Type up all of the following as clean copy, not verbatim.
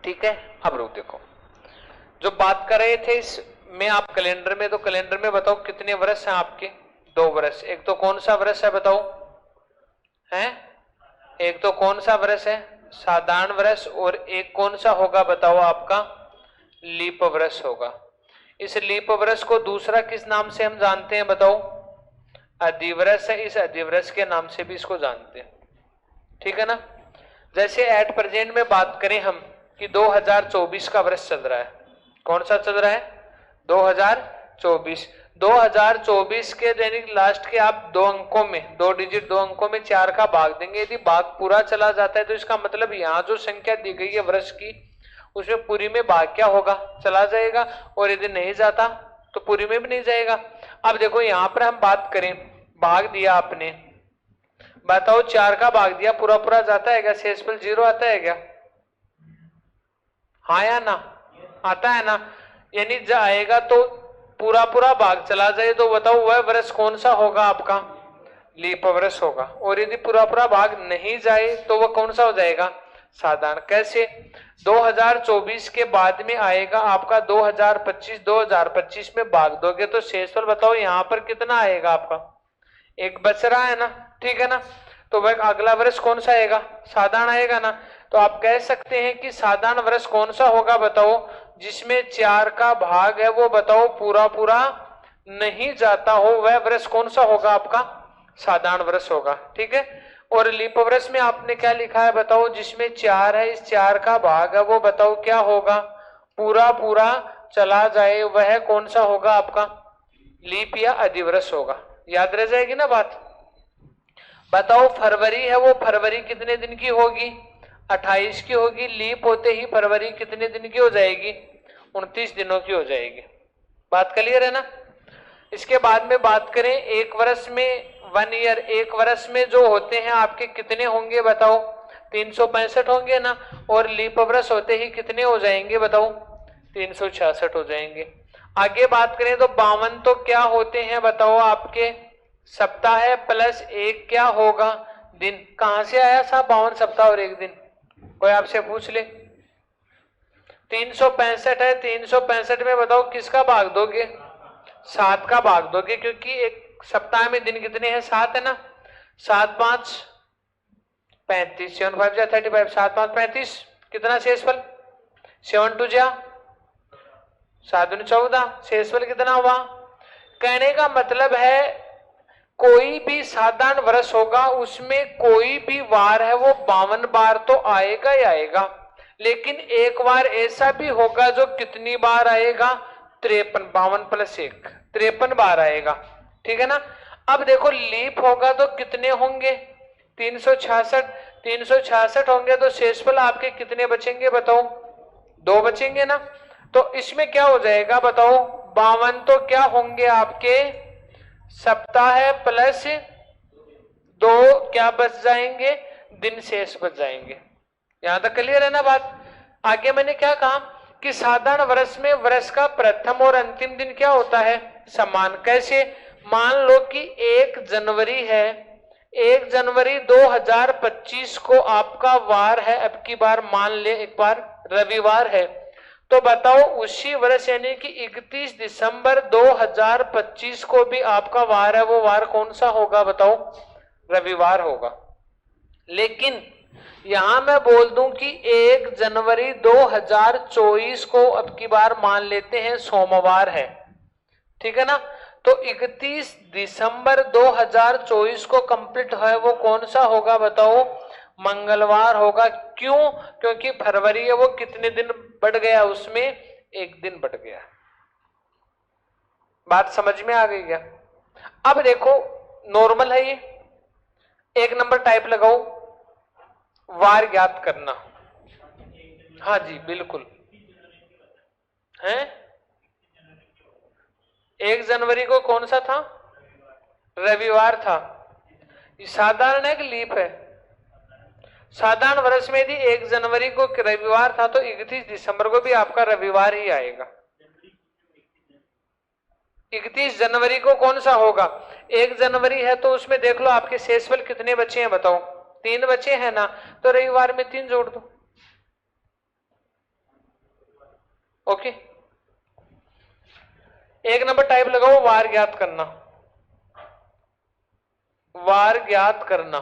ठीक है। अब रुक देखो, जो बात कर रहे थे इसमें आप कैलेंडर में, तो कैलेंडर में बताओ कितने वर्ष हैं आपके? 2 वर्ष। एक तो कौन सा वर्ष है बताओ? हैं? एक तो कौन सा वर्ष है? साधारण वर्ष। और एक कौन सा होगा बताओ आपका? लीप वर्ष होगा। इस लीप वर्ष को दूसरा किस नाम से हम जानते हैं बताओ? अधिवर्ष है। इस अधिवर्ष के नाम से भी इसको जानते हैं, ठीक है ना। जैसे एट प्रेजेंट में बात करें हम कि 2024 का वर्ष चल रहा है। कौन सा चल रहा है? 2024। 2024 के दैनिक लास्ट के आप 2 अंकों में, 2 डिजिट 2 अंकों में 4 का भाग देंगे। यदि भाग पूरा चला जाता है तो इसका मतलब यहाँ जो संख्या दी गई है वर्ष की, उसमें पूरी में भाग क्या होगा? चला जाएगा। और यदि नहीं जाता तो पूरी में भी नहीं जाएगा। अब देखो यहाँ पर हम बात करें, भाग दिया आपने, बताओ 4 का भाग दिया, पूरा पूरा जाता है क्या? शेषफल 0 आता है क्या? हाँ या ना? आता है ना। यानी जाएगा तो पूरा पूरा भाग चला जाए तो बताओ वह वर्ष कौन सा होगा आपका? लीप वर्ष होगा। और यदि पूरा पूरा भाग नहीं जाए तो वह कौन सा हो जाएगा? साधारण। कैसे? 2024 के बाद में आएगा आपका 2025। 2025 में भाग दोगे तो शेषफल बताओ यहाँ पर कितना आएगा आपका? 1 बच रहा है ना, ठीक है ना। तो वह अगला वर्ष कौन सा आएगा? साधारण आएगा ना। तो आप कह सकते हैं कि साधारण वर्ष कौन सा होगा बताओ? जिसमें 4 का भाग है वो बताओ पूरा पूरा नहीं जाता हो, वह वर्ष कौन सा होगा आपका? साधारण वर्ष होगा, ठीक है। और लीप वर्ष में आपने क्या लिखा है बताओ? जिसमें 4 है, इस 4 का भाग है वो बताओ क्या होगा? पूरा पूरा चला जाए, वह कौन सा होगा आपका? लीप या अधिवर्ष होगा। याद रह जाएगी ना बात। बताओ फरवरी है, वो फरवरी कितने दिन की होगी? 28 की होगी। लीप होते ही फरवरी कितने दिन की हो जाएगी? 29 दिनों की हो जाएगी। बात क्लियर है ना। इसके बाद में बात करें एक वर्ष में, 1 ईयर, एक वर्ष में जो होते हैं आपके कितने होंगे बताओ? 365 होंगे ना। और लीप वर्ष होते ही कितने हो जाएंगे बताओ? 366 हो जाएंगे। आगे बात करें तो 52 तो क्या होते हैं बताओ आपके? सप्ताह है प्लस 1 क्या होगा? दिन। कहां से आया साहब 52 सप्ताह और 1 दिन? कोई आपसे पूछ ले। 365 है, 365 में बताओ किसका भाग दोगे? 7 का भाग दोगे, क्योंकि एक सप्ताह में दिन कितने हैं? 7 है ना। 7 5 35, 7 5 जा 35, 7 5 35, कितना शेषफल? 7 2 जा 7 2 14, शेषफल कितना हुआ? कहने का मतलब है कोई भी साधारण वर्ष होगा उसमें कोई भी वार है वो 52 बार तो आएगा ही आएगा। लेकिन एक बार ऐसा भी होगा जो कितनी बार आएगा? 53, 52 प्लस 1 53 बार आएगा, ठीक है ना। अब देखो लीप होगा तो कितने होंगे? 366। 366 होंगे तो शेषफल आपके कितने बचेंगे बताओ? 2 बचेंगे ना। तो इसमें क्या हो जाएगा बताओ? 52 तो क्या होंगे आपके? सप्ताह प्लस 2 क्या बच जाएंगे? दिन शेष बच जाएंगे। यहां तक क्लियर है ना बात। आगे मैंने क्या कहा कि साधारण वर्ष में वर्ष का प्रथम और अंतिम दिन क्या होता है? समान। कैसे? मान लो कि 1 जनवरी है, 1 जनवरी 2025 को आपका वार है, अब की बार मान ले एक बार रविवार है, तो बताओ उसी वर्ष यानी कि 31 दिसंबर 2025 को भी आपका वार है, वो वार कौन सा होगा बताओ? रविवार होगा। लेकिन यहां मैं बोल दूं कि 1 जनवरी 2024 को अब की बार मान लेते हैं सोमवार है, ठीक है ना। तो 31 दिसंबर 2024 को कंप्लीट है वो कौन सा होगा बताओ? मंगलवार होगा। क्यों? क्योंकि फरवरी है वो कितने दिन बढ़ गया? उसमें 1 दिन बढ़ गया। बात समझ में आ गई क्या? अब देखो नॉर्मल है ये, 1 नंबर टाइप लगाओ, वार ज्ञात करना। हाँ जी बिल्कुल है। 1 जनवरी को कौन सा था? रविवार था। ये साधारण है कि लीप है? साधारण वर्ष में यदि 1 जनवरी को रविवार था तो 31 दिसंबर को भी आपका रविवार ही आएगा। 31 जनवरी को कौन सा होगा? 1 जनवरी है तो उसमें देख लो आपके शेषफल कितने बचे हैं बताओ? 3 बचे हैं ना। तो रविवार में 3 जोड़ दो। ओके। एक नंबर टाइप लगाओ, वार ज्ञात करना। वार ज्ञात करना।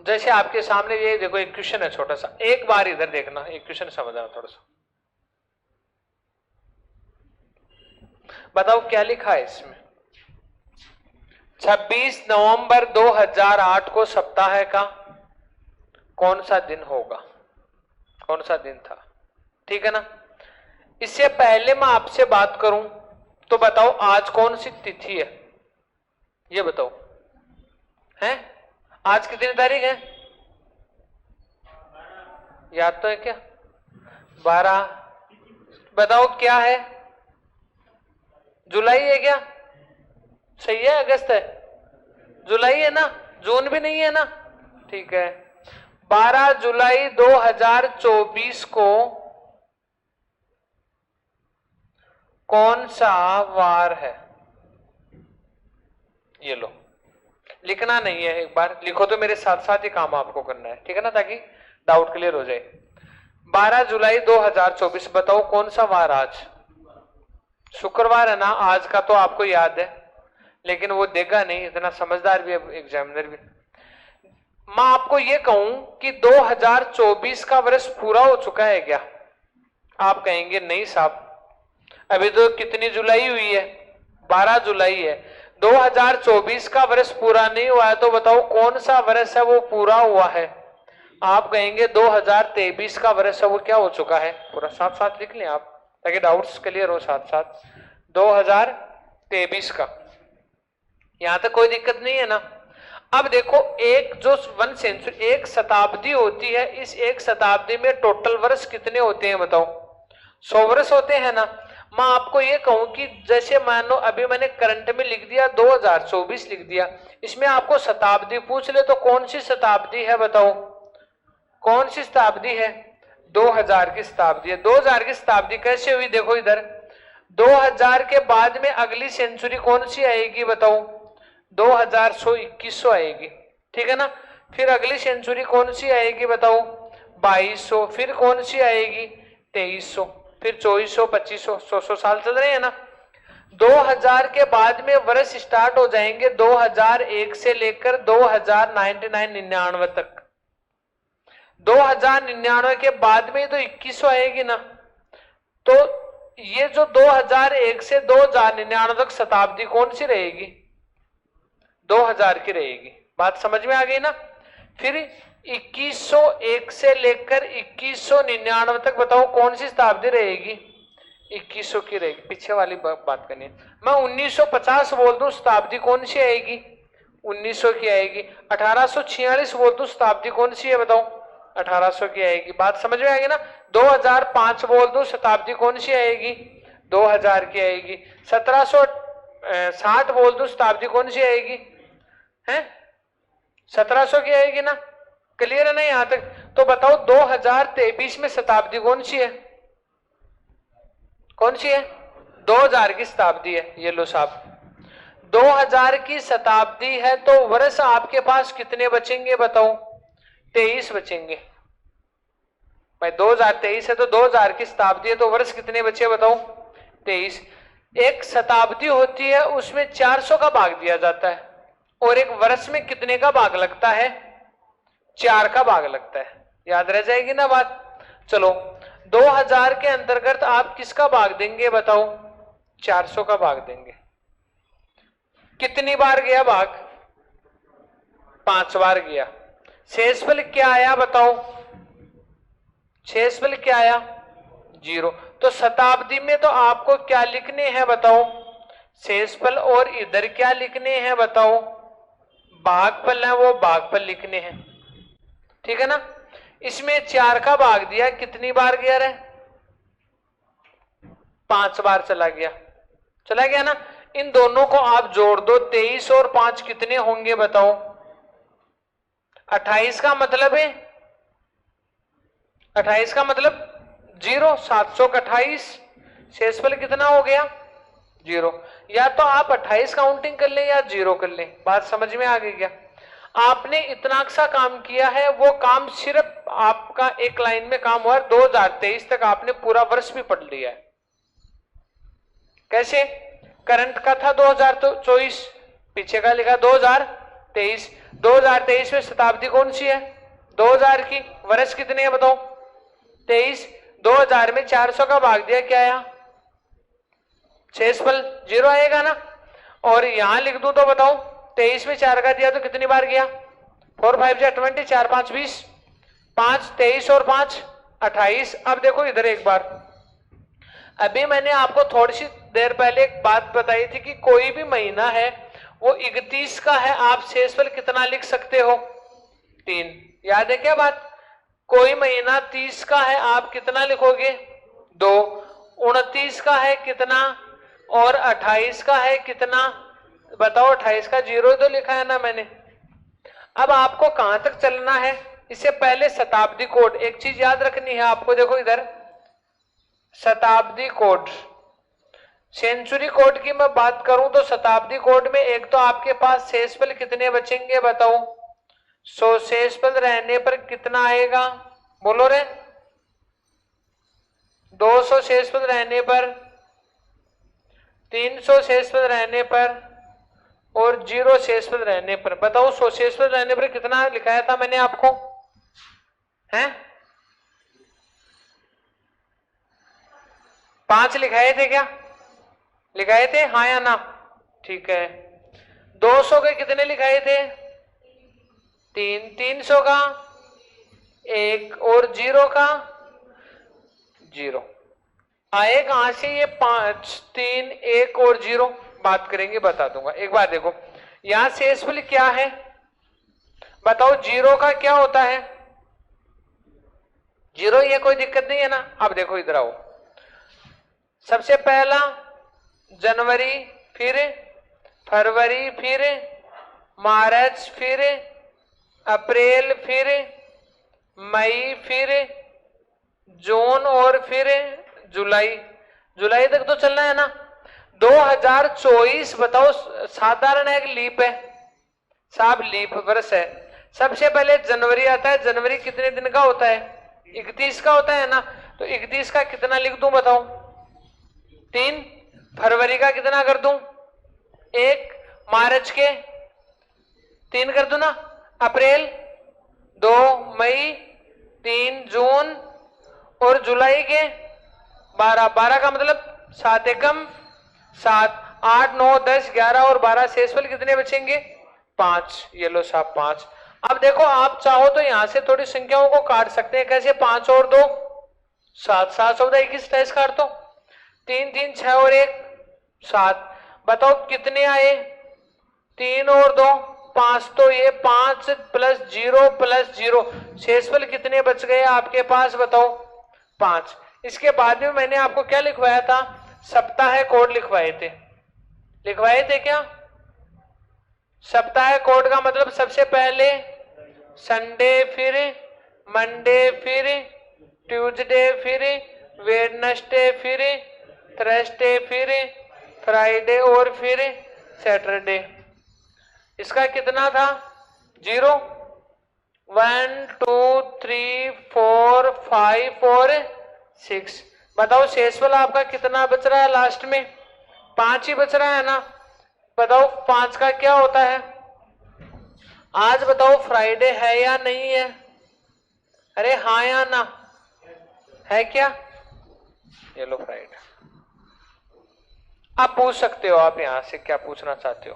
जैसे आपके सामने ये देखो एक क्वेश्चन है छोटा सा, एक बार इधर देखना, एक क्वेश्चन समझना थोड़ा सा। बताओ क्या लिखा है इसमें। 26 नवंबर 2008 को सप्ताह का कौन सा दिन होगा, कौन सा दिन था, ठीक है ना। इससे पहले मैं आपसे बात करूं तो बताओ आज कौन सी तिथि है, ये बताओ। हैं आज कितनी तारीख है, याद तो है क्या? 12। बताओ क्या है, जुलाई है क्या? सही है, अगस्त है, जुलाई है ना, जून भी नहीं है ना, ठीक है। 12 जुलाई 2024 को कौन सा वार है, ये लो। लिखना नहीं है, एक बार लिखो तो मेरे साथ साथ ही काम आपको करना है, ठीक है ना, ताकि डाउट क्लियर हो जाए। 12 जुलाई 2024, बताओ कौन सा वार आज? शुक्रवार है ना। आज का तो आपको याद है, लेकिन वो देगा नहीं, इतना समझदार भी है एग्जामिनर भी। मैं आपको ये कहूं कि 2024 का वर्ष पूरा हो चुका है क्या? आप कहेंगे नहीं साहब, अभी तो कितनी जुलाई हुई है, 12 जुलाई है, 2024 का वर्ष पूरा नहीं हुआ है। तो बताओ कौन सा वर्ष है वो पूरा हुआ है? आप कहेंगे 2023 का वर्ष है वो क्या हो चुका है पूरा। साथ साथ लिख लें आप, ताकि डाउट्स क्लियर हो साथ साथ। 2023 का, यहां तक कोई दिक्कत नहीं है ना। अब देखो, एक जो 1 सेंचुरी, एक शताब्दी होती है, इस एक शताब्दी में टोटल वर्ष कितने होते हैं बताओ? 100 वर्ष होते हैं ना। मैं आपको ये कहूं कि जैसे मान लो अभी मैंने करंट में लिख दिया 2024 लिख दिया, इसमें आपको शताब्दी पूछ ले तो कौन सी शताब्दी है बताओ? कौन सी शताब्दी है? 2000 की शताब्दी है। 2000 की शताब्दी कैसे हुई? देखो इधर, 2000 के बाद में अगली सेंचुरी कौन सी आएगी बताओ? 2100 आएगी, ठीक है ना। फिर अगली सेंचुरी कौन सी आएगी बताओ? 2200। फिर कौन सी आएगी? 2300। फिर 2400, 2500, 100 साल चल रहे हैं ना। 2000 के बाद में वर्ष स्टार्ट हो जाएंगे 2001 से लेकर 2099 तक। 2099 के बाद में तो 2100 आएगी ना। तो ये जो 2001 से 2099 तक शताब्दी कौन सी रहेगी? 2000 की रहेगी। बात समझ में आ गई ना। फिर 2101 से लेकर 2199 तक बताओ कौन सी शताब्दी रहेगी? 2100 की रहेगी। पीछे वाली बात करनी है। मैं 1950 बोल दूं, शताब्दी कौन सी आएगी? 1900 की आएगी। 1846 बोल दूं, शताब्दी कौन सी है बताओ? 1800 की आएगी। बात समझ में आएगी ना। 2005 बोल दूं, शताब्दी कौन सी आएगी? 2000 की आएगी। 1760 बोल दूं, शताब्दी कौन सी आएगी? है 1700 की आएगी ना। क्लियर है ना यहां तक? तो बताओ 2023 में शताब्दी कौन सी है? कौन सी है? 2000 की शताब्दी है। ये लो साहब, 2000 की शताब्दी है तो वर्ष आपके पास कितने बचेंगे बताओ? 23 बचेंगे भाई। 2023 है तो 2000 की शताब्दी है तो वर्ष कितने बचे बताओ? 23। एक शताब्दी होती है उसमें 400 का भाग दिया जाता है, और एक वर्ष में कितने का भाग लगता है? 4 का भाग लगता है। याद रह जाएगी ना बात। चलो 2000 के अंतर्गत आप किसका भाग देंगे बताओ? 400 का भाग देंगे। कितनी बार गया भाग? 5 बार गया। शेषफल क्या आया बताओ? शेषफल क्या आया? 0। तो शताब्दी में तो आपको क्या लिखने हैं बताओ? शेषफल। और इधर क्या लिखने हैं बताओ? भागफल है, वो भागफल लिखने हैं, ठीक है ना। इसमें 4 का भाग दिया, कितनी बार गया रे? 5 बार चला गया। चला गया ना। इन दोनों को आप जोड़ दो, 23 और 5 कितने होंगे बताओ? 28 का मतलब है 28 का मतलब 0। 700 का 28। शेषफल कितना हो गया? 0। या तो आप 28 काउंटिंग कर लें या 0 कर लें। बात समझ में आ गई क्या? आपने इतना सा काम किया है, वो काम सिर्फ आपका एक लाइन में काम हुआ है 2023 तक, आपने पूरा वर्ष भी पढ़ लिया है। कैसे? करंट का था 2024, पीछे का लिखा 2023। 2023 में शताब्दी कौन सी है? 2000 की। वर्ष कितने हैं बताओ? 23। 2000 में 400 का भाग दिया, क्या आया? 6 0 आएगा ना। और यहां लिख दूं तो बताओ, 23 में 4 का दिया तो कितनी बार गया? 4 5 जा 20, 4 5 20, 5 23 और 5 28। अब देखो इधर एक बार, अभी मैंने आपको थोड़ी सी देर पहले एक बात बताई थी कि कोई भी महीना है वो 31 का है, आप शेषफल कितना लिख सकते हो? 3। याद है क्या बात? कोई महीना 30 का है, आप कितना लिखोगे? 2। 29 का है कितना? और 28 का है कितना? बताओ, 28 का 0 तो लिखा है ना मैंने। अब आपको कहां तक चलना है? इससे पहले शताब्दी कोड, एक चीज याद रखनी है आपको। देखो इधर शताब्दी कोड, सेंचुरी कोड की मैं बात करूं तो शताब्दी कोड में एक तो आपके पास शेषफल कितने बचेंगे बताओ? 100 शेषफल रहने पर कितना आएगा? बोलो रे। 200 शेषफल रहने पर, 300 शेषफल रहने पर और 0 शेषफल रहने पर। बताओ 100 शेषफल रहने पर कितना लिखाया था मैंने आपको? हैं? 5 लिखाए थे क्या? लिखाए थे, हाँ या ना? ठीक है। 200 के कितने लिखाए थे? 3। 300 का 1 और 0 का 0 आए कहां से? ये 5 3 1 और 0 बात करेंगे, बता दूंगा। एक बार देखो यहां शेषफल क्या है बताओ? 0 का क्या होता है? 0, ये कोई दिक्कत नहीं है ना। अब देखो इधर आओ, सबसे पहला जनवरी, फिर फरवरी, फिर मार्च, फिर अप्रैल, फिर मई, फिर जून और फिर जुलाई। जुलाई तक तो चलना है ना। 2024 बताओ, साधारण एक लीप है साहब, लीप वर्ष है। सबसे पहले जनवरी आता है। जनवरी कितने दिन का होता है? 31 का होता है ना। तो 31 का कितना लिख दूं बताओ? 3। फरवरी का कितना कर दूं? 1। मार्च के 3 कर दूं ना। अप्रैल 2, मई 3, जून और जुलाई के 12। 12 का मतलब 7 एकम 7, 8 9 10 11 और 12। शेषफल कितने बचेंगे? 5। ये लो साहब 5। अब देखो आप चाहो तो यहां से थोड़ी संख्याओं को काट सकते हैं। कैसे? 5 और 2 7, 7 14 21 28 काट दो। 3 3 6 और 1 7। बताओ कितने आए? 3 और 2 5। तो ये 5 प्लस 0 प्लस 0, शेषफल कितने बच गए आपके पास बताओ? 5। इसके बाद में मैंने आपको क्या लिखवाया था? सप्ताह कोड लिखवाए थे। लिखवाए थे क्या? सप्ताह कोड का मतलब सबसे पहले संडे, फिर मंडे, फिर ट्यूसडे, फिर वेडनेसडे, फिर थर्सडे, फिर फ्राइडे और फिर सैटरडे। इसका कितना था? 0 1 2 3 4 5 और 6। बताओ शेषफल आपका कितना बच रहा है? लास्ट में 5 ही बच रहा है ना। बताओ 5 का क्या होता है? आज बताओ फ्राइडे है या नहीं है? अरे हाँ या ना? है क्या? ये लो फ्राइडे। आप पूछ सकते हो, आप यहां से क्या पूछना चाहते हो?